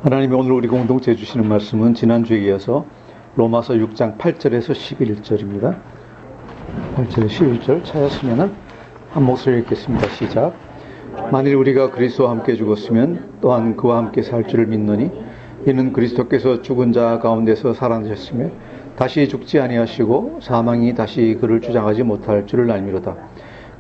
하나님이 오늘 우리 공동체에 주시는 말씀은 지난주에 이어서 로마서 6장 8절에서 11절입니다. 8절에 11절 찾았으면 한 목소리 읽겠습니다. 시작. 만일 우리가 그리스도와 함께 죽었으면 또한 그와 함께 살 줄을 믿노니 이는 그리스도께서 죽은 자 가운데서 살아나셨으며 다시 죽지 아니하시고 사망이 다시 그를 주장하지 못할 줄을 알미로다.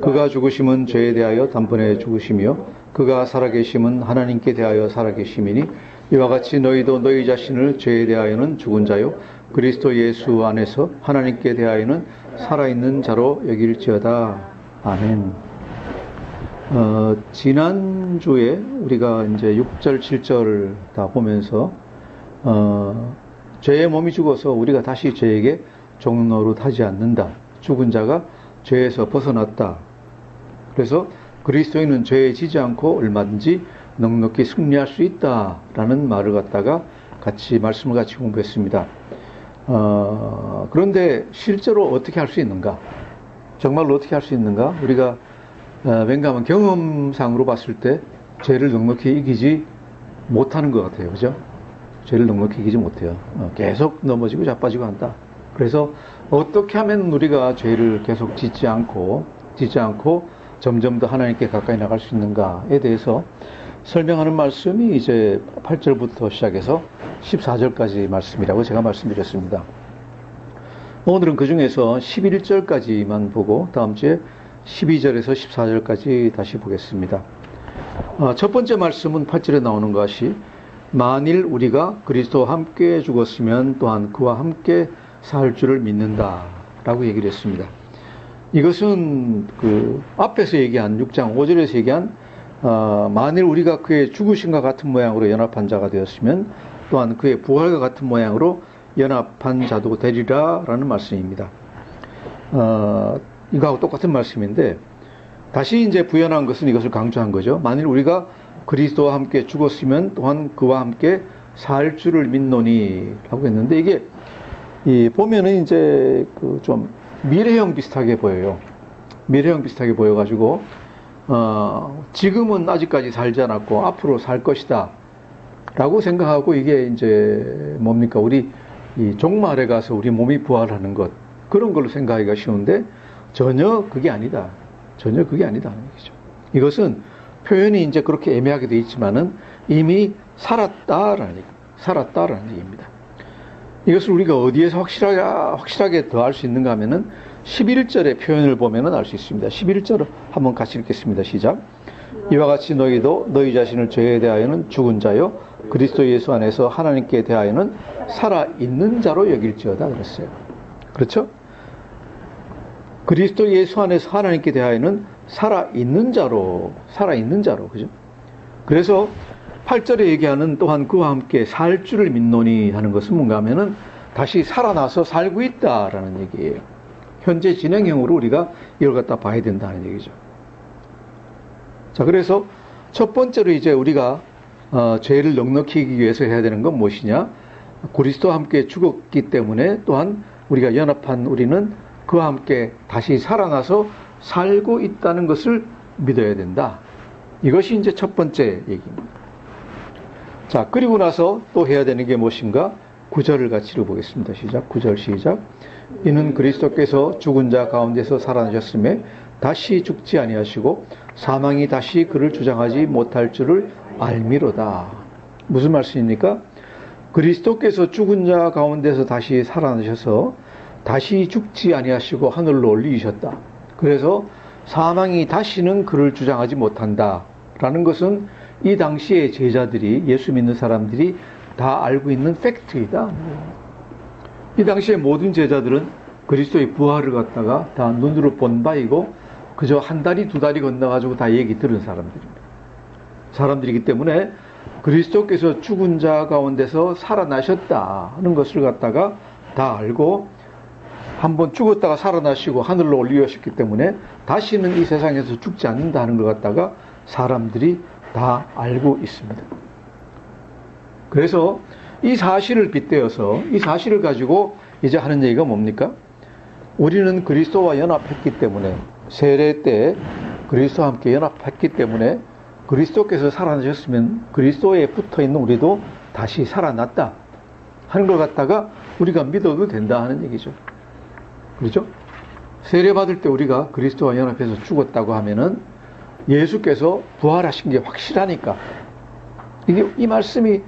그가 죽으심은 죄에 대하여 단번에 죽으시며 그가 살아계심은 하나님께 대하여 살아계심이니 이와 같이 너희도 너희 자신을 죄에 대하여는 죽은 자요 그리스도 예수 안에서 하나님께 대하여는 살아있는 자로 여길지어다. 아멘. 지난주에 우리가 이제 6절, 7절을 다 보면서 죄의 몸이 죽어서 우리가 다시 죄에게 종노릇하지 않는다. 죽은 자가 죄에서 벗어났다. 그래서 그리스도인은 죄에 지지 않고 얼마든지 넉넉히 승리할 수 있다라는 말을 갖다가 말씀을 같이 공부했습니다. 그런데 실제로 어떻게 할 수 있는가? 정말로 어떻게 할 수 있는가? 우리가 왠가 하면 경험상으로 봤을 때 죄를 넉넉히 이기지 못하는 것 같아요. 그죠? 죄를 넉넉히 이기지 못해요. 계속 넘어지고 자빠지고 한다. 그래서 어떻게 하면 우리가 죄를 계속 짓지 않고 점점 더 하나님께 가까이 나갈 수 있는가에 대해서 설명하는 말씀이 이제 8절부터 시작해서 14절까지 말씀이라고 제가 말씀드렸습니다. 오늘은 그 중에서 11절까지만 보고 다음 주에 12절에서 14절까지 다시 보겠습니다. 첫 번째 말씀은 8절에 나오는 것이 만일 우리가 그리스도와 함께 죽었으면 또한 그와 함께 살 줄을 믿는다 라고 얘기를 했습니다. 이것은 그 앞에서 얘기한 6장 5절에서 얘기한 만일 우리가 그의 죽으심과 같은 모양으로 연합한 자가 되었으면 또한 그의 부활과 같은 모양으로 연합한 자도 되리라 라는 말씀입니다. 이거하고 똑같은 말씀인데 다시 이제 부연한 것은 이것을 강조한 거죠. 만일 우리가 그리스도와 함께 죽었으면 또한 그와 함께 살 줄을 믿노니 라고 했는데 이게 보면은 이제 그 좀 미래형 비슷하게 보여요. 미래형 비슷하게 보여가지고 지금은 아직까지 살지 않았고 앞으로 살 것이다 라고 생각하고 이게 이제 뭡니까? 우리 이 종말에 가서 우리 몸이 부활하는 것 그런 걸로 생각하기가 쉬운데 전혀 그게 아니다. 전혀 그게 아니다는 얘기죠. 이것은 표현이 이제 그렇게 애매하게 되어 있지만은 이미 살았다라는 얘기입니다. 이것을 우리가 어디에서 확실하게 더 알 수 있는가 하면은 11절의 표현을 보면은 알 수 있습니다. 11절을 한번 같이 읽겠습니다. 시작. 이와 같이 너희도 너희 자신을 죄에 대하여는 죽은 자요 그리스도 예수 안에서 하나님께 대하여는 살아있는 자로 여길지어다 그랬어요. 그렇죠? 그리스도 예수 안에서 하나님께 대하여는 살아있는 자로 그죠? 그래서 8절에 얘기하는 또한 그와 함께 살 줄을 믿노니 하는 것은 뭔가 하면은 다시 살아나서 살고 있다라는 얘기예요. 현재 진행형으로 우리가 이걸 갖다 봐야 된다는 얘기죠. 자, 그래서 첫 번째로 이제 우리가 죄를 넉넉히 이기기 위해서 해야 되는 건 무엇이냐? 그리스도와 함께 죽었기 때문에 또한 우리가 연합한 우리는 그와 함께 다시 살아나서 살고 있다는 것을 믿어야 된다. 이것이 이제 첫 번째 얘기입니다. 자, 그리고 나서 또 해야 되는 게 무엇인가? 9절을 같이 읽어보겠습니다. 시작. 9절 시작. 이는 그리스도께서 죽은 자 가운데서 살아나셨음에 다시 죽지 아니하시고 사망이 다시 그를 주장하지 못할 줄을 알미로다. 무슨 말씀입니까? 그리스도께서 죽은 자 가운데서 다시 살아나셔서 다시 죽지 아니하시고 하늘로 올리셨다. 그래서 사망이 다시는 그를 주장하지 못한다라는 것은 이 당시의 제자들이 예수 믿는 사람들이 다 알고 있는 팩트이다. 이 당시의 모든 제자들은 그리스도의 부활을 갖다가 다 눈으로 본 바이고 그저 한 다리 두 다리 건너가지고 다 얘기 들은 사람들이기 때문에 그리스도께서 죽은 자 가운데서 살아나셨다는 것을 갖다가 다 알고 한번 죽었다가 살아나시고 하늘로 올리셨기 때문에 다시는 이 세상에서 죽지 않는다는 것 갖다가 사람들이 다 알고 있습니다. 그래서 이 사실을 빗대어서 이 사실을 가지고 이제 하는 얘기가 뭡니까? 우리는 그리스도와 연합했기 때문에 세례 때 그리스도와 함께 연합했기 때문에 그리스도께서 살아나셨으면 그리스도에 붙어있는 우리도 다시 살아났다 하는 걸 갖다가 우리가 믿어도 된다 하는 얘기죠. 그렇죠? 세례받을 때 우리가 그리스도와 연합해서 죽었다고 하면은 예수께서 부활하신 게 확실하니까, 이 말씀이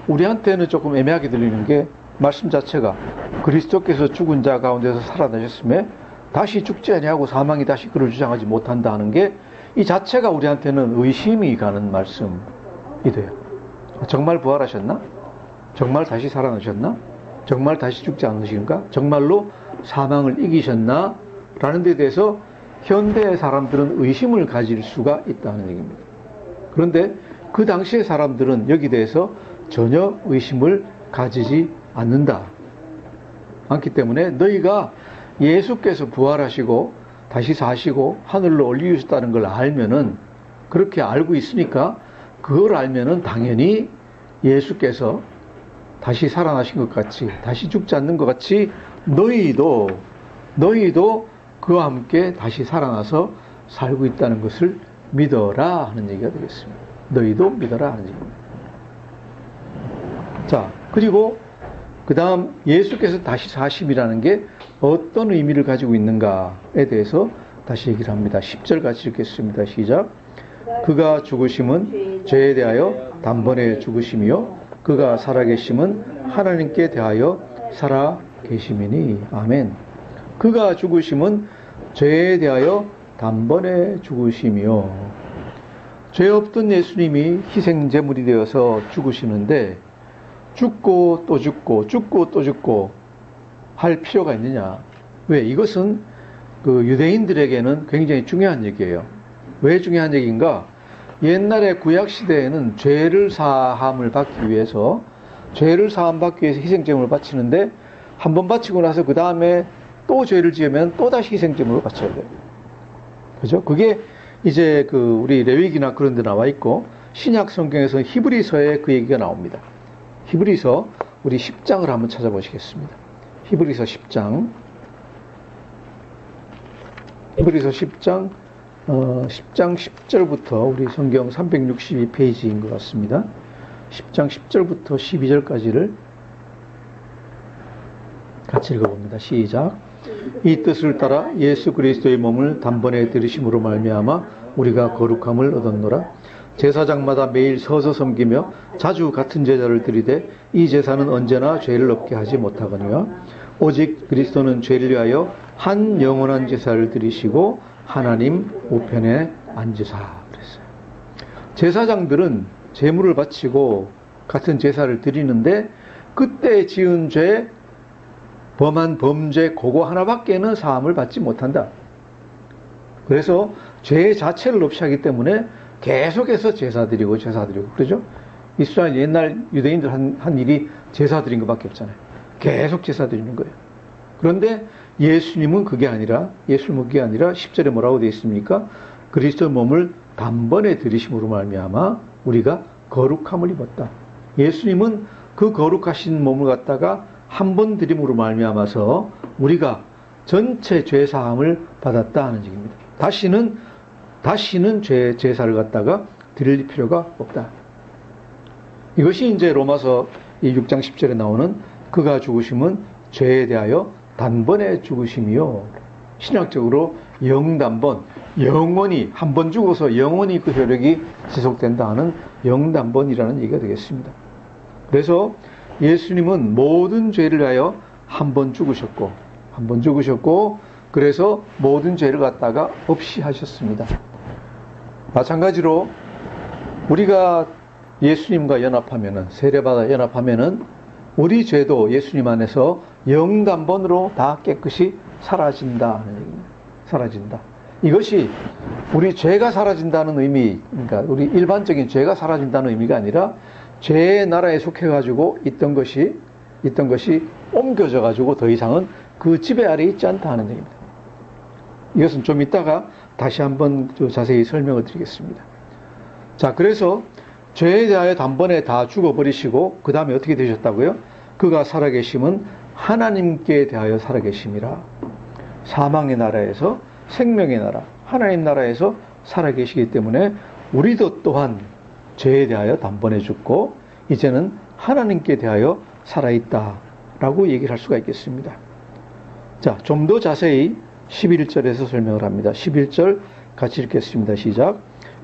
우리한테는 조금 애매하게 들리는 게, 말씀 자체가 그리스도께서 죽은 자 가운데서 살아나셨음에 다시 죽지 아니하고 사망이 다시 그를 주장하지 못한다 하는 게, 이 자체가 우리한테는 의심이 가는 말씀이 돼요. 정말 부활하셨나? 정말 다시 살아나셨나? 정말 다시 죽지 않으신가? 정말로 사망을 이기셨나? 라는 데 대해서 현대의 사람들은 의심을 가질 수가 있다는 얘기입니다. 그런데 그 당시의 사람들은 여기 대해서 전혀 의심을 가지지 않는다. 않기 때문에 너희가 예수께서 부활하시고 다시 사시고 하늘로 올리셨다는 걸 알면은, 그렇게 알고 있으니까 그걸 알면은 당연히 예수께서 다시 살아나신 것 같이, 다시 죽지 않는 것 같이 너희도 그와 함께 다시 살아나서 살고 있다는 것을 믿어라 하는 얘기가 되겠습니다. 너희도 믿어라 하는 얘기입니다. 자, 그리고 그 다음 예수께서 다시 사심이라는 게 어떤 의미를 가지고 있는가에 대해서 다시 얘기를 합니다. 10절 같이 읽겠습니다. 시작. 그가 죽으심은 죄에 대하여 단번에 죽으심이요 그가 살아계심은 하나님께 대하여 살아계심이니. 아멘. 그가 죽으심은 죄에 대하여 단번에 죽으심이요. 죄 없던 예수님이 희생제물이 되어서 죽으시는데 죽고 또 죽고 죽고 또 죽고 할 필요가 있느냐? 왜? 이것은 그 유대인들에게는 굉장히 중요한 얘기예요. 왜 중요한 얘기인가? 옛날에 구약시대에는 죄를 사함을 받기 위해서, 죄를 사함 받기 위해서 희생제물을 바치는데, 한 번 바치고 나서 그 다음에 또 죄를 지으면 또 다시 희생제물을 바쳐야 돼요. 그죠? 그게 이제 그 우리 레위기나 그런 데 나와 있고, 신약 성경에서 히브리서에 그 얘기가 나옵니다. 히브리서 우리 10장을 한번 찾아보시겠습니다. 히브리서 10장. 히브리서 10장 10절부터 우리 성경 362페이지인 것 같습니다. 10장 10절부터 12절까지를 같이 읽어봅니다. 시작. 이 뜻을 따라 예수 그리스도의 몸을 단번에 들이심으로 말미암아 우리가 거룩함을 얻었노라. 제사장마다 매일 서서 섬기며 자주 같은 제사를 드리되 이 제사는 언제나 죄를 없게 하지 못하거니와 오직 그리스도는 죄를 위하여 한 영원한 제사를 드리시고 하나님 우편에 앉으사. 그랬어요. 제사장들은 제물을 바치고 같은 제사를 드리는데 그때 지은 죄, 범한 범죄 그거 하나밖에는 사함을 받지 못한다. 그래서 죄 자체를 없이 하기 때문에 계속해서 제사 드리고 그러죠? 이스라엘 옛날 유대인들 한 일이 제사 드린 것밖에 없잖아요. 계속 제사 드리는 거예요. 그런데 예수님은 그게 아니라, 예수님은 그게 아니라 10절에 뭐라고 되어 있습니까? 그리스도 몸을 단번에 들이심으로 말미암아 우리가 거룩함을 입었다. 예수님은 그 거룩하신 몸을 갖다가 한 번 드림으로 말미암아서 우리가 전체 죄 사함을 받았다 하는 얘기입니다. 다시는 제사를 갖다가 드릴 필요가 없다. 이것이 이제 로마서 6장 10절에 나오는 그가 죽으심은 죄에 대하여 단번에 죽으심이요. 신학적으로 영단번, 영원히 한 번 죽어서 영원히 그 효력이 지속된다 하는 영단번이라는 얘기가 되겠습니다. 그래서 예수님은 모든 죄를 위하여 한 번 죽으셨고 그래서 모든 죄를 갖다가 없이 하셨습니다. 마찬가지로 우리가 예수님과 연합하면은, 세례받아 연합하면은 우리 죄도 예수님 안에서 영단번으로 다 깨끗이 사라진다 하는 얘기입니다. 사라진다. 이것이 우리 죄가 사라진다는 의미, 그러니까 우리 일반적인 죄가 사라진다는 의미가 아니라 죄의 나라에 속해가지고 있던 것이 옮겨져가지고 더 이상은 그 지배 아래에 있지 않다 하는 얘기입니다. 이것은 좀 이따가 다시 한번 자세히 설명을 드리겠습니다. 자, 그래서 죄에 대하여 단번에 다 죽어버리시고 그 다음에 어떻게 되셨다고요? 그가 살아계심은 하나님께 대하여 살아계심이라. 사망의 나라에서 생명의 나라, 하나님 나라에서 살아계시기 때문에 우리도 또한 죄에 대하여 단번에 죽고 이제는 하나님께 대하여 살아있다라고 얘기를 할 수가 있겠습니다. 자, 좀 더 자세히 11절에서 설명을 합니다. 11절 같이 읽겠습니다. 시작.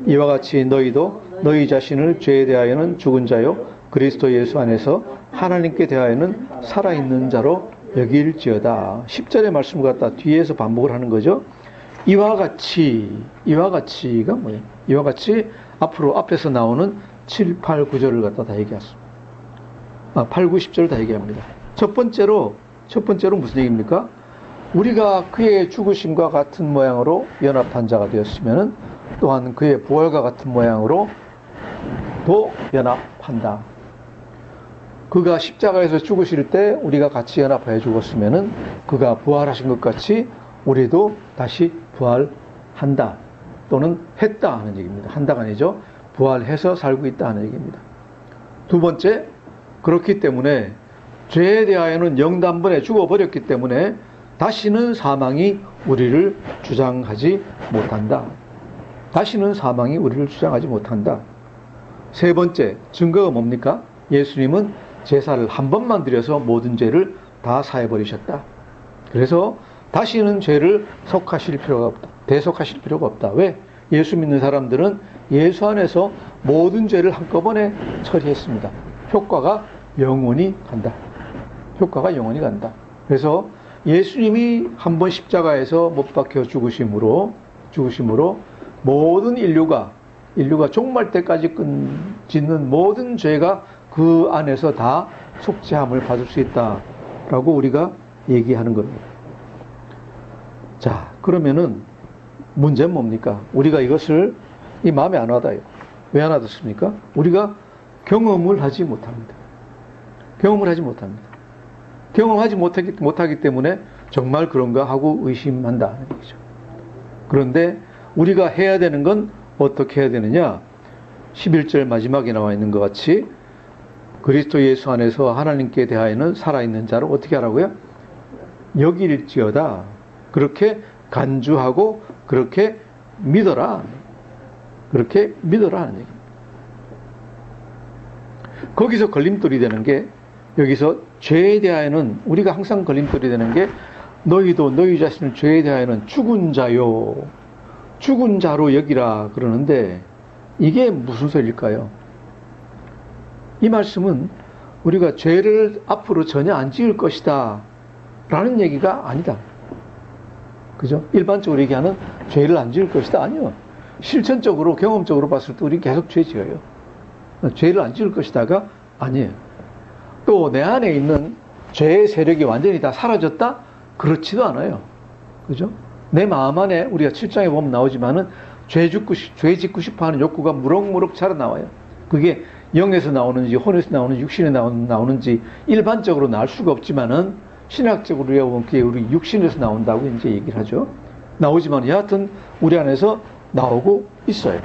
이와 같이 너희도 너희 자신을 죄에 대하여는 죽은 자요 그리스도 예수 안에서 하나님께 대하여는 살아있는 자로 여길지어다. 10절의 말씀을 갖다 뒤에서 반복을 하는 거죠. 이와 같이가 뭐예요? 이와 같이 앞에서 나오는 7, 8, 9절을 갖다 다 얘기했습니다. 8, 9, 10절을 다 얘기합니다. 첫 번째로 무슨 얘기입니까? 우리가 그의 죽으심과 같은 모양으로 연합한 자가 되었으면 또한 그의 부활과 같은 모양으로 도 연합한다. 그가 십자가에서 죽으실 때 우리가 같이 연합하여 죽었으면 그가 부활하신 것 같이 우리도 다시 부활한다. 또는 했다 하는 얘기입니다. 한다가 아니죠. 부활해서 살고 있다 하는 얘기입니다. 두 번째, 그렇기 때문에 죄에 대하여는 영단번에 죽어버렸기 때문에 다시는 사망이 우리를 주장하지 못한다. 다시는 사망이 우리를 주장하지 못한다. 세 번째, 증거가 뭡니까? 예수님은 제사를 한 번만 드려서 모든 죄를 다 사해버리셨다. 그래서 다시는 죄를 속하실 필요가 없다. 대속하실 필요가 없다. 왜? 예수 믿는 사람들은 예수 안에서 모든 죄를 한꺼번에 처리했습니다. 효과가 영원히 간다. 효과가 영원히 간다. 그래서 예수님이 한 번 십자가에서 못 박혀 죽으심으로 모든 인류가 종말 때까지 짓는 모든 죄가 그 안에서 다 속죄함을 받을 수 있다라고 우리가 얘기하는 겁니다. 자, 그러면은 문제는 뭡니까? 우리가 이것을 이 마음에 안 와닿아요. 왜 안 와닿습니까? 우리가 경험을 하지 못합니다. 경험하지 못하기 때문에 정말 그런가 하고 의심한다는 얘기죠. 그런데 우리가 해야 되는 건 어떻게 해야 되느냐? 11절 마지막에 나와 있는 것 같이 그리스도 예수 안에서 하나님께 대하여는 살아있는 자를 어떻게 하라고요? 여길지어다. 그렇게 간주하고 그렇게 믿어라. 그렇게 믿어라 하는 얘기입니다. 거기서 걸림돌이 되는 게 여기서 죄에 대하여는 우리가 항상 걸림돌이 되는 게 너희도 너희 자신을 죄에 대하여는 죽은 자요. 죽은 자로 여기라 그러는데 이게 무슨 소리일까요? 이 말씀은 우리가 죄를 앞으로 전혀 안 지을 것이다 라는 얘기가 아니다. 그죠? 일반적으로 얘기하는 죄를 안 지을 것이다. 아니요. 실천적으로 경험적으로 봤을 때 우리 계속 죄 지어요. 죄를 안 지을 것이다가 아니에요. 또 내 안에 있는 죄의 세력이 완전히 다 사라졌다? 그렇지도 않아요. 그죠? 내 마음 안에 우리가 7장에 보면 나오지만은 죄 짓고 싶어 하는 욕구가 무럭무럭 자라나와요. 그게 영에서 나오는지 혼에서 나오는지 육신에 나오는지 일반적으로 나올 수가 없지만은 신학적으로 우리가 보면 그게 우리 육신에서 나온다고 이제 얘기를 하죠. 나오지만 여하튼 우리 안에서 나오고 있어요.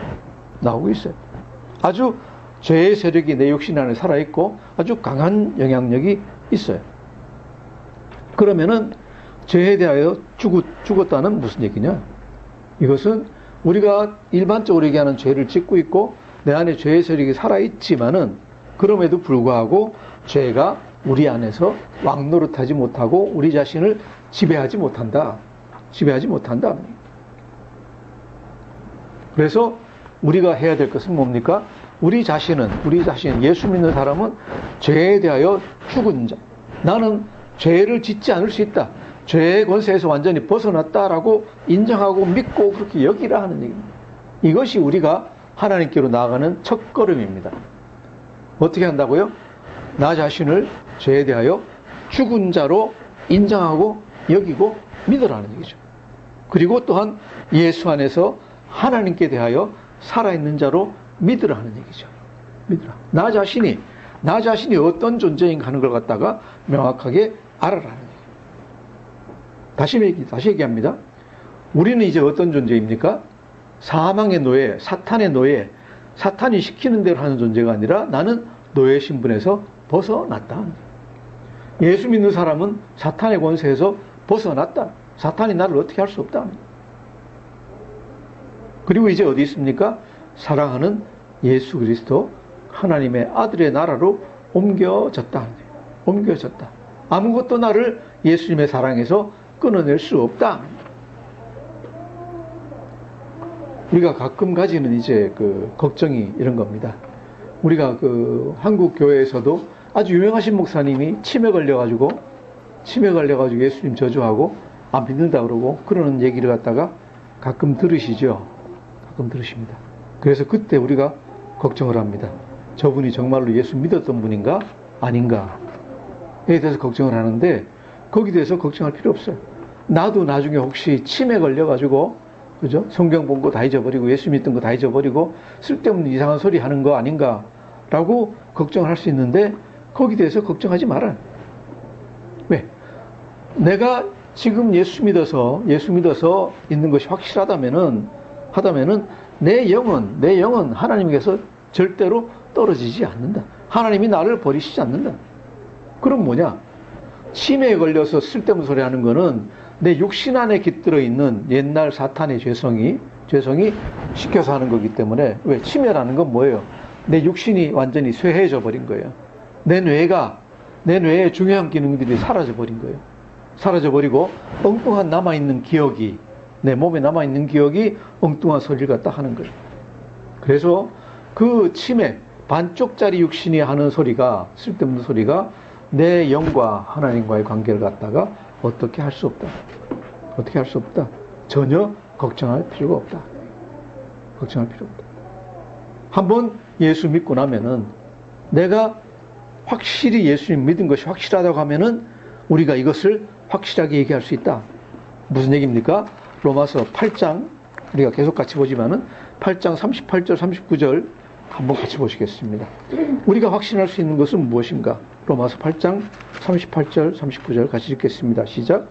아주 죄의 세력이 내 육신 안에 살아있고 아주 강한 영향력이 있어요. 그러면은 죄에 대하여 죽었다는 무슨 얘기냐? 이것은 우리가 일반적으로 얘기하는 죄를 짓고 있고 내 안에 죄의 세력이 살아있지만은 그럼에도 불구하고 죄가 우리 안에서 왕노릇하지 못하고 우리 자신을 지배하지 못한다. 그래서 우리가 해야 될 것은 뭡니까? 우리 자신 예수 믿는 사람은 죄에 대하여 죽은 자. 나는 죄를 짓지 않을 수 있다. 죄의 권세에서 완전히 벗어났다라고 인정하고 믿고 그렇게 여기라 하는 얘기입니다. 이것이 우리가 하나님께로 나아가는 첫걸음입니다. 어떻게 한다고요? 나 자신을 죄에 대하여 죽은 자로 인정하고 여기고 믿으라는 얘기죠. 그리고 또한 예수 안에서 하나님께 대하여 살아있는 자로 믿으라는 얘기죠. 믿으라. 나 자신이 어떤 존재인가 하는 걸 갖다가 명확하게 알아라는 얘기예요. 다시 얘기합니다. 우리는 이제 어떤 존재입니까? 사망의 노예, 사탄의 노예, 사탄이 시키는 대로 하는 존재가 아니라 나는 노예 신분에서 벗어났다. 예수 믿는 사람은 사탄의 권세에서 벗어났다. 사탄이 나를 어떻게 할 수 없다. 그리고 이제 어디 있습니까? 사랑하는 예수 그리스도 하나님의 아들의 나라로 옮겨졌다. 옮겨졌다. 아무것도 나를 예수님의 사랑에서 끊어낼 수 없다. 우리가 가끔 가지는 이제 그 걱정이 이런 겁니다. 우리가 그 한국 교회에서도 아주 유명하신 목사님이 치매 걸려가지고 예수님 저주하고 안 믿는다 그러고 그러는 얘기를 갖다가 가끔 들으시죠. 가끔 들으십니다. 그래서 그때 우리가 걱정을 합니다. 저분이 정말로 예수 믿었던 분인가 아닌가에 대해서 걱정을 하는데 거기에 대해서 걱정할 필요 없어요. 나도 나중에 혹시 치매 걸려가지고 그죠? 성경 본 거 다 잊어버리고 예수 믿던 거 다 잊어버리고 쓸데없는 이상한 소리 하는 거 아닌가라고 걱정을 할 수 있는데 거기에 대해서 걱정하지 말아요. 왜? 내가 지금 예수 믿어서 있는 것이 확실하다면은 내 영은 하나님께서 절대로 떨어지지 않는다. 하나님이 나를 버리시지 않는다. 그럼 뭐냐? 치매에 걸려서 쓸데없는 소리 하는 거는 내 육신 안에 깃들어 있는 옛날 사탄의 죄성이 시켜서 하는 거기 때문에 왜? 치매라는 건 뭐예요? 내 육신이 완전히 쇠해져 버린 거예요. 내 뇌의 중요한 기능들이 사라져 버린 거예요. 사라져 버리고 엉뚱한 남아있는 기억이 내 몸에 남아있는 기억이 엉뚱한 소리를 갖다 하는 거예요. 그래서 그 치매 반쪽짜리 육신이 하는 소리가 쓸데없는 소리가 내 영과 하나님과의 관계를 갖다가 어떻게 할 수 없다. 어떻게 할 수 없다. 전혀 걱정할 필요가 없다. 걱정할 필요가 없다. 한번 예수 믿고 나면은 내가 확실히 예수님 믿은 것이 확실하다고 하면은 우리가 이것을 확실하게 얘기할 수 있다. 무슨 얘기입니까? 로마서 8장 우리가 계속 같이 보지만은 8장 38절 39절 한번 같이 보시겠습니다. 우리가 확신할 수 있는 것은 무엇인가? 로마서 8장 38절 39절 같이 읽겠습니다. 시작.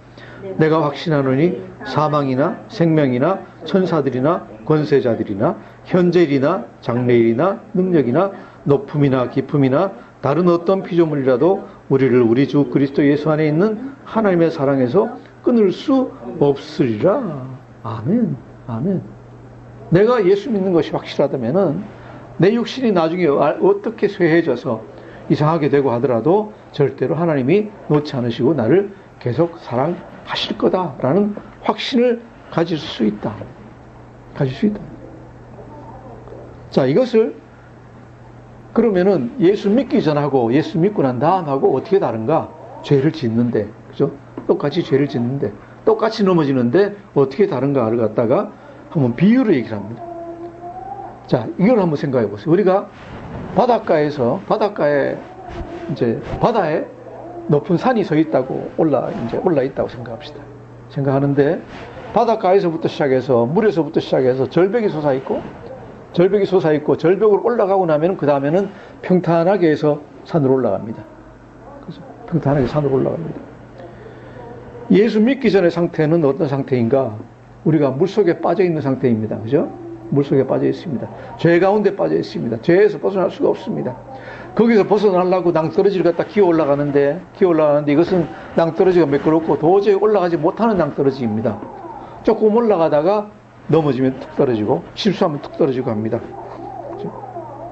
내가 확신하노니 사망이나 생명이나 천사들이나 권세자들이나 현재일이나 장래일이나 능력이나 높음이나 깊음이나 다른 어떤 피조물이라도 우리를 우리 주 그리스도 예수 안에 있는 하나님의 사랑에서 끊을 수 없으리라. 아멘. 아멘. 내가 예수 믿는 것이 확실하다면은 내 육신이 나중에 어떻게 쇠해져서 이상하게 되고 하더라도 절대로 하나님이 놓지 않으시고 나를 계속 사랑하실 거다라는 확신을 가질 수 있다. 가질 수 있다. 자, 이것을 그러면은 예수 믿기 전하고 예수 믿고 난 다음하고 어떻게 다른가? 죄를 짓는데, 그죠? 똑같이 죄를 짓는데, 똑같이 넘어지는데 어떻게 다른가를 갖다가 한번 얘기를 합니다. 자, 이걸 한번 생각해 보세요. 우리가 바다에 높은 산이 서 있다고 올라 있다고 생각합시다. 생각하는데 바닷가에서부터 시작해서 물에서부터 시작해서 절벽이 솟아 있고 절벽으로 올라가고 나면 그 다음에는 평탄하게 해서 산으로 올라갑니다. 그래서 평탄하게 산으로 올라갑니다. 예수 믿기 전의 상태는 어떤 상태인가? 우리가 물속에 빠져 있는 상태입니다. 그죠? 물속에 빠져 있습니다. 죄 가운데 빠져 있습니다. 죄에서 벗어날 수가 없습니다. 거기서 벗어나려고 낭떠러지를 갖다 기어 올라가는데 이것은 낭떠러지가 매끄럽고 도저히 올라가지 못하는 낭떠러지입니다. 조금 올라가다가 넘어지면 툭 떨어지고 실수하면 툭 떨어지고 합니다.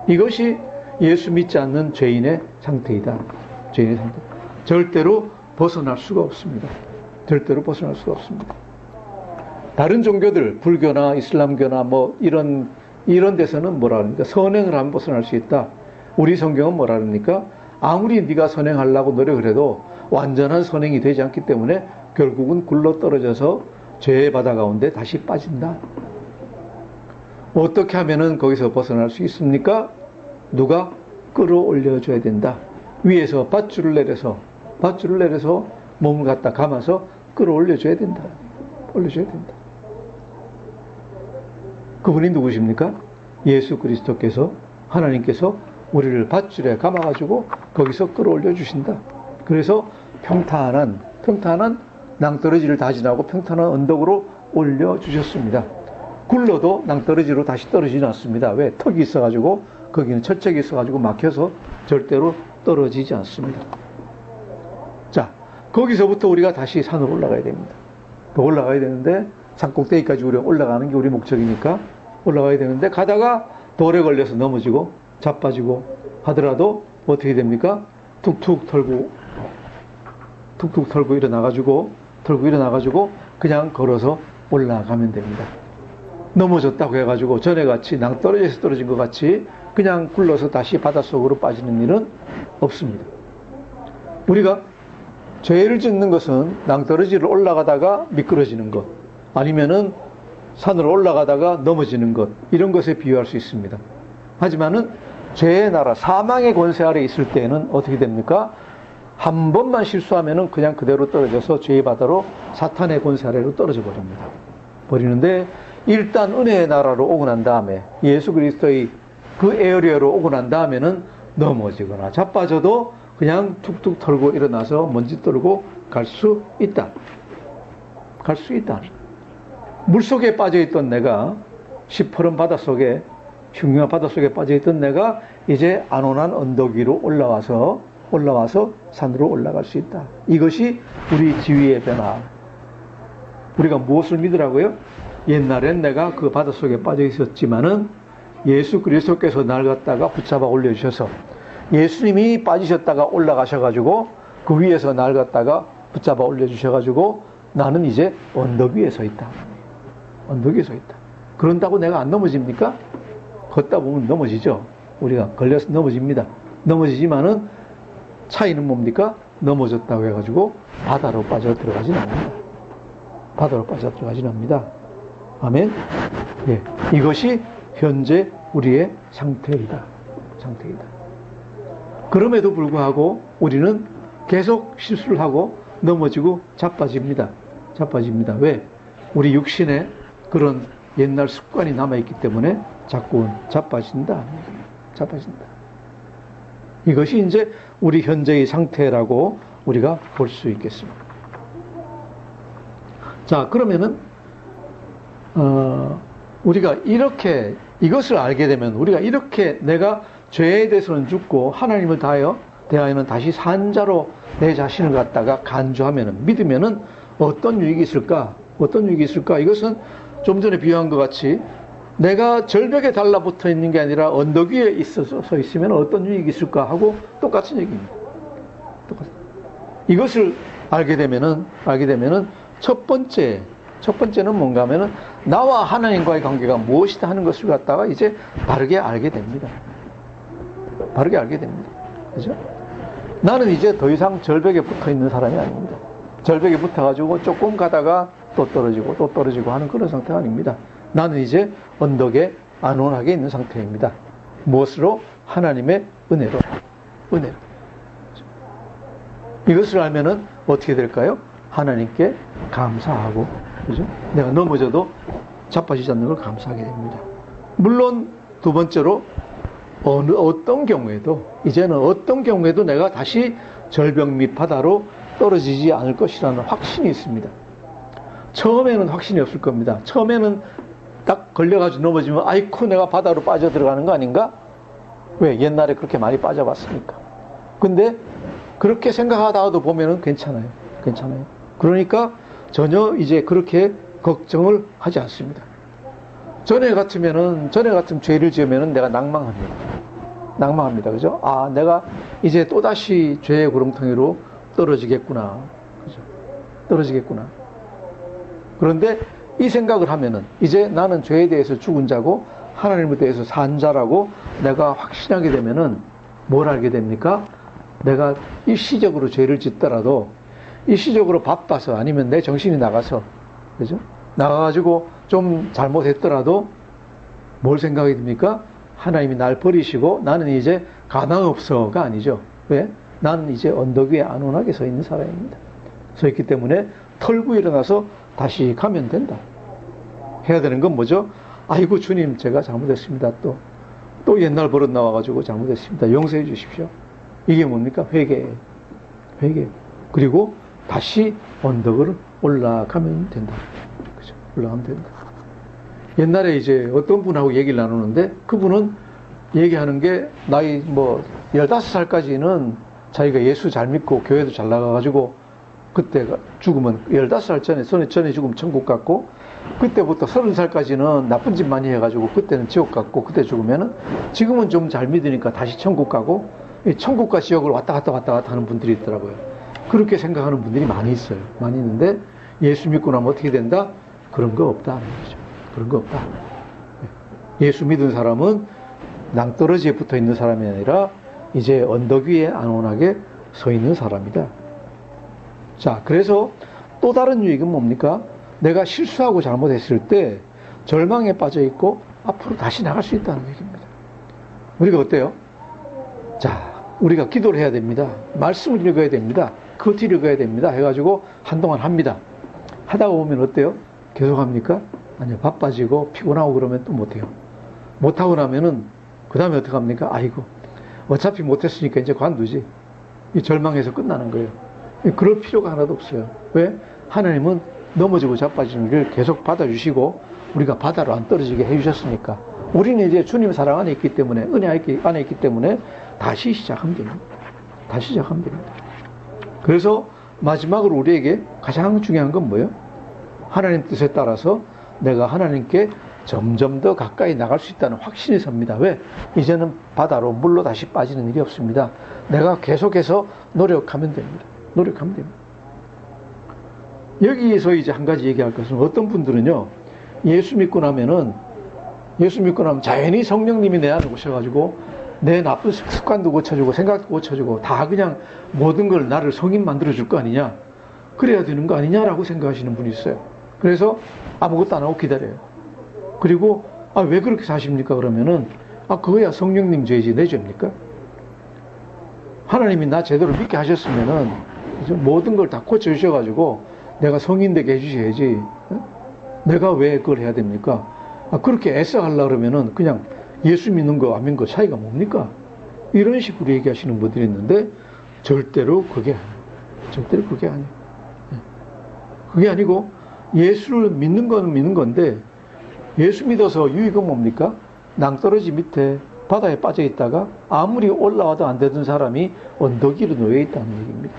이것이 예수 믿지 않는 죄인의 상태이다. 죄인의 상태. 절대로 벗어날 수가 없습니다. 절대로 벗어날 수가 없습니다. 다른 종교들, 불교나 이슬람교나 뭐 이런 데서는 뭐라 합니까? 선행을 하면 벗어날 수 있다. 우리 성경은 뭐라 합니까? 아무리 네가 선행하려고 노력을 해도 완전한 선행이 되지 않기 때문에 결국은 굴러 떨어져서 죄의 바다 가운데 다시 빠진다. 어떻게 하면은 거기서 벗어날 수 있습니까? 누가 끌어올려줘야 된다. 위에서 밧줄을 내려서 몸을 갖다 감아서 끌어올려줘야 된다. 올려줘야 된다. 그분이 누구십니까? 예수 그리스도께서, 하나님께서 우리를 밧줄에 감아가지고 거기서 끌어올려 주신다. 그래서 평탄한 낭떠러지를 다 지나고 평탄한 언덕으로 올려주셨습니다. 굴러도 낭떠러지로 다시 떨어지지 않습니다. 왜? 턱이 있어가지고 거기는 철책이 있어가지고 막혀서 절대로 떨어지지 않습니다. 자, 거기서부터 우리가 다시 산으로 올라가야 됩니다. 올라가야 되는데 산 꼭대기까지 우리가 올라가는 게 우리 목적이니까 올라가야 되는데 가다가 돌에 걸려서 넘어지고 자빠지고 하더라도 어떻게 됩니까? 툭툭 털고 일어나가지고 그냥 걸어서 올라가면 됩니다. 넘어졌다고 해가지고 전에같이 낭떠러지에서 떨어진 것 같이 그냥 굴러서 다시 바닷속으로 빠지는 일은 없습니다. 우리가 죄를 짓는 것은 낭떠러지를 올라가다가 미끄러지는 것, 아니면은 산을 올라가다가 넘어지는 것, 이런 것에 비유할 수 있습니다. 하지만은 죄의 나라, 사망의 권세 아래 있을 때는 어떻게 됩니까? 한 번만 실수하면은 그냥 그대로 떨어져서 죄의 바다로 사탄의 권세 아래로 떨어져 버리는데, 일단 은혜의 나라로 오고 난 다음에, 예수 그리스도의 그 에어리어로 오고 난 다음에는 넘어지거나 자빠져도 그냥 툭툭 털고 일어나서 먼지 떨고 갈 수 있다. 갈 수 있다. 물속에 빠져있던 내가, 시퍼런 바닷속에, 흉흉한 바닷속에 빠져있던 내가 이제 안온한 언덕 위로 올라와서 산으로 올라갈 수 있다. 이것이 우리 지위의 변화. 우리가 무엇을 믿으라고요? 옛날엔 내가 그 바닷속에 빠져 있었지만은 예수 그리스도께서 날 갖다가 붙잡아 올려주셔서, 예수님이 빠지셨다가 올라가셔가지고 그 위에서 날 갖다가 붙잡아 올려주셔가지고 나는 이제 언덕 위에 서 있다. 언덕 위에 서 있다. 그런다고 내가 안 넘어집니까? 걷다 보면 넘어지죠. 우리가 걸려서 넘어집니다. 넘어지지만은 차이는 뭡니까? 넘어졌다고 해가지고 바다로 빠져 들어가진 않는다. 바다로 빠져 들어가진 않습니다. 아멘. 예, 이것이 현재 우리의 상태이다. 그럼에도 불구하고 우리는 계속 실수를 하고 넘어지고 자빠집니다. 왜? 우리 육신에 그런 옛날 습관이 남아있기 때문에 자꾸 자빠진다. 이것이 이제 우리 현재의 상태라고 우리가 볼 수 있겠습니다. 자, 그러면은 우리가 이렇게 이것을 알게 되면, 우리가 이렇게 내가 죄에 대해서는 죽고 하나님을 대하여는 다시 산 자로 내 자신을 갖다가 간주하면은, 믿으면은 어떤 유익이 있을까? 이것은 좀 전에 비유한 것 같이 내가 절벽에 달라붙어 있는 게 아니라 언덕 위에 서 있으면 어떤 유익이 있을까 하고 똑같은 얘기입니다. 이것을 알게 되면은 첫 번째는 뭔가 하면은 나와 하나님과의 관계가 무엇이다 하는 것을 갖다가 이제 바르게 알게 됩니다. 그죠? 나는 이제 더 이상 절벽에 붙어 있는 사람이 아닙니다. 절벽에 붙어가지고 조금 가다가 또 떨어지고 하는 그런 상태가 아닙니다. 나는 이제 언덕에 안온하게 있는 상태입니다. 무엇으로? 하나님의 은혜로. 이것을 알면은 어떻게 될까요? 하나님께 감사하고, 그죠? 내가 넘어져도 자빠지지 않는 걸 감사하게 됩니다. 물론 두 번째로 어떤 경우에도 내가 다시 절벽 밑 바다로 떨어지지 않을 것이라는 확신이 있습니다. 처음에는 확신이 없을 겁니다. 처음에는 딱 걸려가지고 넘어지면 아이쿠 내가 바다로 빠져 들어가는 거 아닌가? 왜? 옛날에 그렇게 많이 빠져봤으니까. 근데 그렇게 생각하다가도 보면은 괜찮아요. 그러니까 전혀 이제 그렇게 걱정을 하지 않습니다. 전에 같으면 죄를 지으면은 내가 낭망합니다. 그죠? 아, 내가 이제 또다시 죄의 구렁텅이로 떨어지겠구나. 그런데 이 생각을 하면은 이제 나는 죄에 대해서 죽은 자고 하나님에 대해서 산 자라고 내가 확신하게 되면은 뭘 알게 됩니까? 내가 일시적으로 죄를 짓더라도, 일시적으로 바빠서 아니면 내 정신이 나가서, 그죠? 나가가지고 좀 잘못했더라도 뭘 생각이 듭니까? 하나님이 날 버리시고 나는 이제 가망없어가 아니죠. 왜? 나는 이제 언덕 위에 안온하게 서 있는 사람입니다. 서 있기 때문에 털고 일어나서 다시 가면 된다. 해야 되는 건 뭐죠? 아이고 주님 제가 잘못했습니다. 또 옛날 버릇 나와가지고 잘못했습니다. 용서해 주십시오. 이게 뭡니까? 회개. 그리고 다시 언덕을 올라가면 된다. 그죠? 올라가면 된다. 옛날에 이제 어떤 분하고 얘기를 나누는데, 그분은 얘기하는 게 나이 15살까지는 자기가 예수 잘 믿고 교회도 잘 나가가지고 그때가 죽으면 15살 전에 죽으면 천국 갔고, 그때부터 30살까지는 나쁜 짓 많이 해가지고 그때는 지옥 갔고, 그때 죽으면은 지금은 좀 잘 믿으니까 다시 천국 가고, 천국과 지옥을 왔다 갔다 하는 분들이 있더라고요. 그렇게 생각하는 분들이 많이 있어요. 많이 있는데 예수 믿고 나면 어떻게 된다? 그런 거 없다 하는 거죠. 그런 거 없다. 예수 믿은 사람은 낭떠러지에 붙어 있는 사람이 아니라 이제 언덕 위에 안온하게 서 있는 사람이다. 자, 그래서 또 다른 유익은 뭡니까? 내가 실수하고 잘못했을 때 절망에 빠져 있고 앞으로 다시 나갈 수 있다는 얘기입니다. 우리가 어때요? 자, 우리가 기도를 해야 됩니다. 말씀을 읽어야 됩니다. 그것 읽어야 됩니다. 해가지고 한동안 합니다. 하다가 보면 어때요? 계속 합니까? 아니요. 바빠지고 피곤하고 그러면 또 못해요. 못하고 나면은 그 다음에 어떻게 합니까? 아이고, 어차피 못했으니까 이제 관두지. 이 절망해서 끝나는 거예요. 그럴 필요가 하나도 없어요. 왜? 하나님은 넘어지고 자빠지는 걸 계속 받아주시고 우리가 바다로 안 떨어지게 해주셨으니까. 우리는 이제 주님 사랑 안에 있기 때문에, 은혜 안에 있기 때문에 다시 시작하면 됩니다. 다시 시작하면 됩니다. 그래서 마지막으로 우리에게 가장 중요한 건 뭐예요? 하나님 뜻에 따라서 내가 하나님께 점점 더 가까이 나갈 수 있다는 확신이 섭니다. 왜? 이제는 바다로 물로 다시 빠지는 일이 없습니다. 내가 계속해서 노력하면 됩니다. 노력하면 됩니다. 여기에서 이제 한 가지 얘기할 것은 어떤 분들은요, 예수 믿고 나면 자연히 성령님이 내 안에 오셔가지고 내 나쁜 습관도 고쳐주고 생각도 고쳐주고 다 그냥 모든 걸 나를 성인 만들어줄 거 아니냐, 그래야 되는 거 아니냐라고 생각하시는 분이 있어요. 그래서 아무것도 안 하고 기다려요. 그리고 왜 그렇게 사십니까? 그러면은 그거야 성령님 죄지 내 죄입니까? 하나님이 나 제대로 믿게 하셨으면은 모든 걸 다 고쳐주셔가지고 내가 성인 되게 해주셔야지. 내가 왜 그걸 해야 됩니까? 그렇게 애써 하려고 그러면은 그냥 예수 믿는 거 안 믿는 거 차이가 뭡니까? 이런 식으로 얘기하시는 분들이 있는데 절대로 그게 아니에요. 절대로 그게 아니에요. 그게 아니고 예수를 믿는 건 믿는 건데 예수 믿어서 유익은 뭡니까? 낭떠러지 밑에 바다에 빠져 있다가 아무리 올라와도 안 되던 사람이 언덕 위로 놓여 있다는 얘기입니다.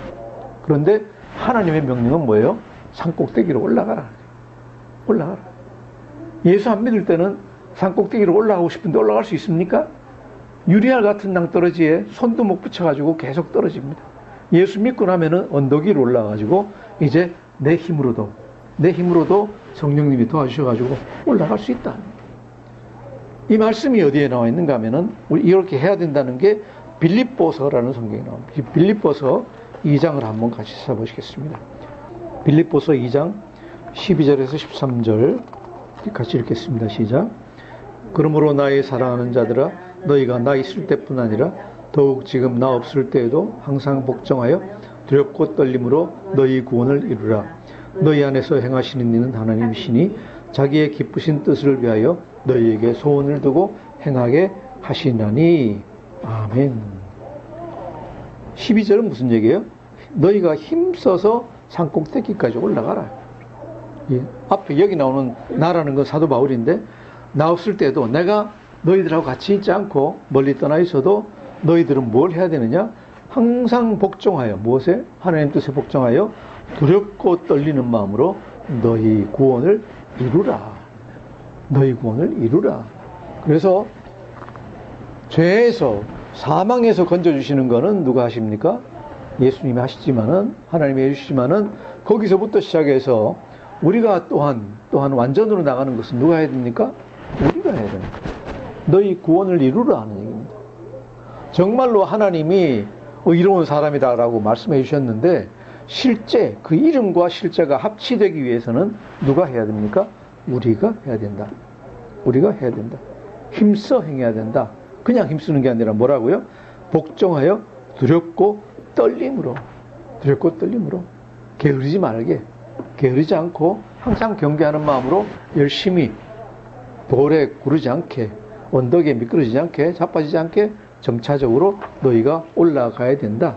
그런데 하나님의 명령은 뭐예요? 산꼭대기로 올라가라. 올라가라. 예수 안 믿을 때는 산꼭대기로 올라가고 싶은데 올라갈 수 있습니까? 유리알 같은 낭떠러지에 손도 못 붙여가지고 계속 떨어집니다. 예수 믿고 나면은 언덕 위로 올라가가지고 이제 내 힘으로도 성령님이 도와주셔가지고 올라갈 수 있다. 이 말씀이 어디에 나와 있는가 하면은 우리 이렇게 해야 된다는 게 빌립보서라는 성경이 나옵니다. 빌립보서 2장을 한번 같이 써보시겠습니다. 빌립보서 2장 12절에서 13절 같이 읽겠습니다. 시작. 그러므로 나의 사랑하는 자들아, 너희가 나 있을 때뿐 아니라 더욱 지금 나 없을 때에도 항상 복종하여 두렵고 떨림으로 너희 구원을 이루라. 너희 안에서 행하시는 이는 하나님이시니 자기의 기쁘신 뜻을 위하여 너희에게 소원을 두고 행하게 하시나니. 아멘. 12절은 무슨 얘기예요? 너희가 힘써서 산꼭대기까지 올라가라. 앞에 여기 나오는 나라는 건 사도 바울인데, 나 없을 때도 내가 너희들하고 같이 있지 않고 멀리 떠나 있어도 너희들은 뭘 해야 되느냐? 항상 복종하여, 무엇에? 하나님 뜻에 복종하여 두렵고 떨리는 마음으로 너희 구원을 이루라. 너희 구원을 이루라. 그래서 죄에서, 사망에서 건져주시는 거는 누가 하십니까? 예수님이 하시지만은, 하나님이 해주시지만은, 거기서부터 시작해서 우리가 또한 완전으로 나가는 것은 누가 해야 됩니까? 우리가 해야 됩니다. 너희 구원을 이루라 하는 얘기입니다. 정말로 하나님이 이로운 사람이다라고 말씀해 주셨는데, 실제 그 이름과 실제가 합치되기 위해서는 누가 해야 됩니까? 우리가 해야 된다. 우리가 해야 된다. 힘써 행해야 된다. 그냥 힘쓰는 게 아니라 뭐라고요? 복종하여 두렵고 떨림으로, 게으르지 말게, 게으르지 않고 항상 경계하는 마음으로 열심히 돌에 구르지 않게, 언덕에 미끄러지지 않게, 자빠지지 않게 점차적으로 너희가 올라가야 된다.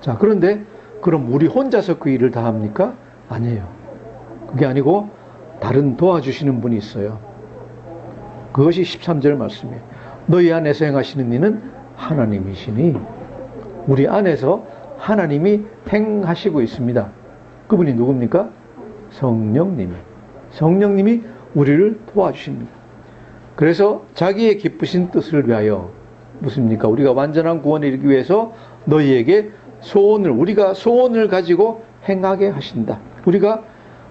자, 그런데 그럼 우리 혼자서 그 일을 다 합니까? 아니에요. 그게 아니고 다른 도와주시는 분이 있어요. 그것이 13절 말씀이에요. 너희 안에서 행하시는 이는 하나님이시니. 우리 안에서 하나님이 행하시고 있습니다. 그분이 누굽니까? 성령님이 우리를 도와주십니다. 그래서 자기의 기쁘신 뜻을 위하여, 무슨입니까? 우리가 완전한 구원에 이르기 위해서 너희에게 우리가 소원을 가지고 행하게 하신다. 우리가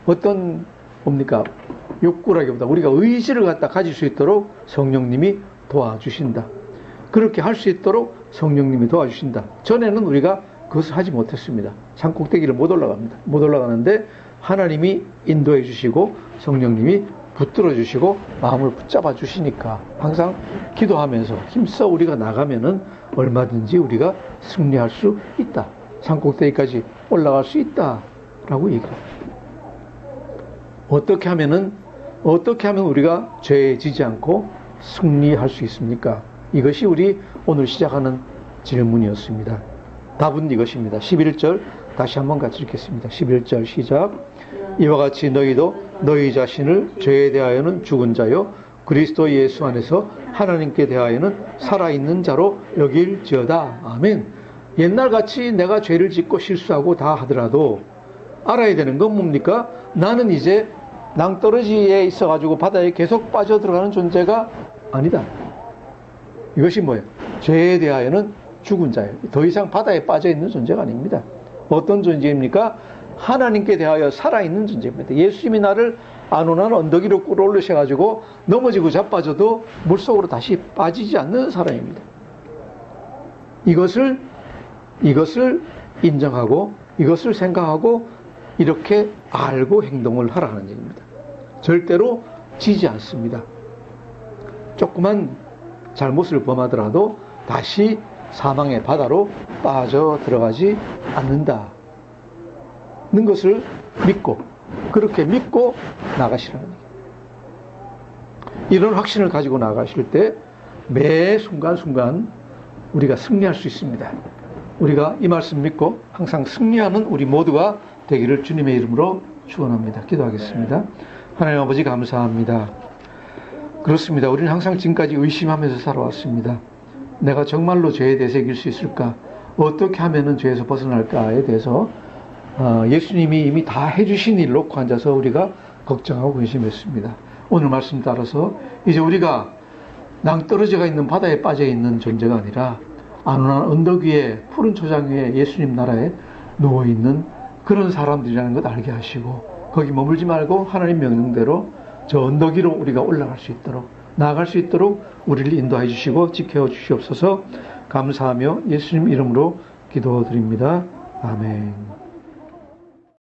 어떤 뭡니까? 욕구라기보다 우리가 의지를 갖다 가질 수 있도록 성령님이 도와주신다. 그렇게 할 수 있도록 성령님이 도와주신다. 전에는 우리가 그것을 하지 못했습니다. 산 꼭대기를 못 올라갑니다. 못 올라가는데 하나님이 인도해 주시고 성령님이 붙들어 주시고 마음을 붙잡아 주시니까 항상 기도하면서 힘써 우리가 나가면은 얼마든지 우리가 승리할 수 있다. 산 꼭대기까지 올라갈 수 있다라고 얘기합니다. 어떻게 하면 우리가 죄에 지지 않고 승리할 수 있습니까? 이것이 우리 오늘 시작하는 질문이었습니다. 답은 이것입니다. 11절 다시 한번 같이 읽겠습니다. 11절 시작. 이와 같이 너희도 너희 자신을 죄에 대하여는 죽은 자요 그리스도 예수 안에서 하나님께 대하여는 살아있는 자로 여길지어다. 아멘. 옛날같이 내가 죄를 짓고 실수하고 다 하더라도 알아야 되는 건 뭡니까? 나는 이제 낭떠러지에 있어가지고 바다에 계속 빠져들어가는 존재가 아니다. 이것이 뭐예요? 죄에 대하여는 죽은 자예요. 더 이상 바다에 빠져있는 존재가 아닙니다. 어떤 존재입니까? 하나님께 대하여 살아있는 존재입니다. 예수님이 나를 안온한 언덕 위로 끌어올리셔가지고 넘어지고 자빠져도 물속으로 다시 빠지지 않는 사람입니다. 이것을 인정하고 이것을 생각하고 이렇게 알고 행동을 하라는 얘기입니다. 절대로 지지 않습니다. 조그만 잘못을 범하더라도 다시 사망의 바다로 빠져 들어가지 않는다는 것을 믿고 그렇게 믿고 나가시라는 얘기입니다. 이런 확신을 가지고 나가실 때 매 순간순간 우리가 승리할 수 있습니다. 우리가 이 말씀 믿고 항상 승리하는 우리 모두가 되기를 주님의 이름으로 축원합니다. 기도하겠습니다. 하나님 아버지 감사합니다. 그렇습니다. 우리는 항상 지금까지 의심하면서 살아왔습니다. 내가 정말로 죄에 대해서 이길 수 있을까? 어떻게 하면 죄에서 벗어날까에 대해서 예수님이 이미 다 해주신 일을 놓고 앉아서 우리가 걱정하고 근심했습니다. 오늘 말씀 따라서 이제 우리가 낭떠러지가 있는 바다에 빠져있는 존재가 아니라 안온한 언덕 위에 푸른 초장 위에 예수님 나라에 누워있는 그런 사람들이라는 것 알게 하시고 거기 머물지 말고 하나님 명령대로 저 언덕 위로 우리가 올라갈 수 있도록 나아갈 수 있도록 우리를 인도해 주시고 지켜 주시옵소서. 감사하며 예수님 이름으로 기도드립니다. 아멘.